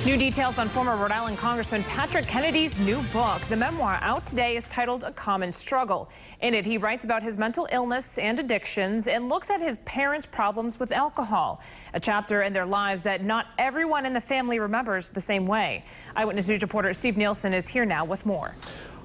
New details on former Rhode Island Congressman Patrick Kennedy's new book. The memoir out today is titled A Common Struggle. In it, he writes about his mental illness and addictions and looks at his parents' problems with alcohol, a chapter in their lives that not everyone in the family remembers the same way. Eyewitness News reporter Steve Nielsen is here now with more.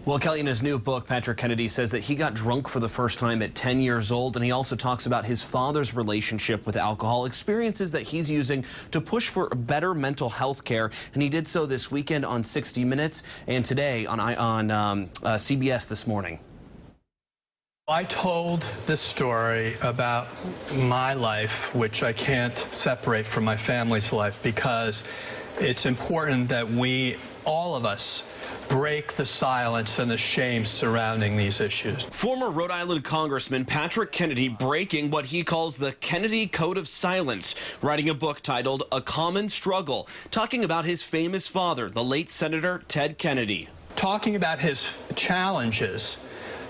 Well, Kelly, in his new book, Patrick Kennedy says that he got drunk for the first time at 10 years old, and he also talks about his father's relationship with alcohol, experiences that he's using to push for better mental health care. And he did so this weekend on 60 Minutes and today on CBS this morning. I told this story about my life, which I can't separate from my family's life, because it's important that we, all of us, break the silence and the shame surrounding these issues. Former Rhode Island Congressman Patrick Kennedy breaking what he calls the Kennedy Code of Silence, writing a book titled A Common Struggle, talking about his famous father, the late Senator Ted Kennedy. Talking about his challenges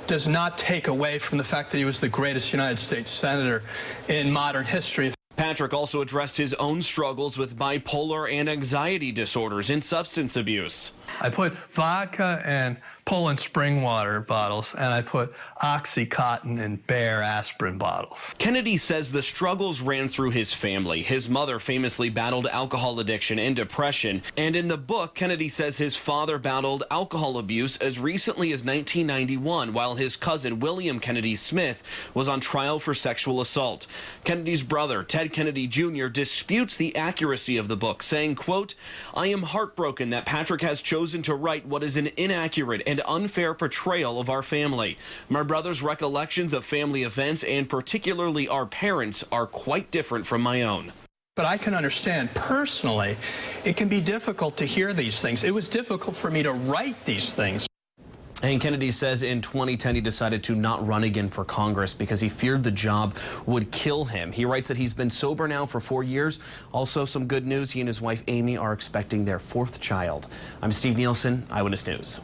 does not take away from the fact that he was the greatest United States senator in modern history. Patrick also addressed his own struggles with bipolar and anxiety disorders and substance abuse. I put vodka in Poland spring water bottles, and I put Oxycontin in Bayer aspirin bottles. Kennedy says the struggles ran through his family. His mother famously battled alcohol addiction and depression. And in the book, Kennedy says his father battled alcohol abuse as recently as 1991, while his cousin, William Kennedy Smith, was on trial for sexual assault. Kennedy's brother, Ted Kennedy Jr., disputes the accuracy of the book, saying, quote, "I am heartbroken that Patrick has chosen to write what is an inaccurate and unfair portrayal of our family. My brother's recollections of family events, and particularly our parents, are quite different from my own." But I can understand personally, it can be difficult to hear these things. It was difficult for me to write these things. And Kennedy says in 2010 he decided to not run again for Congress because he feared the job would kill him. He writes that he's been sober now for 4 years. Also, some good news, he and his wife Amy are expecting their 4th child. I'm Steve Nielsen, Eyewitness News.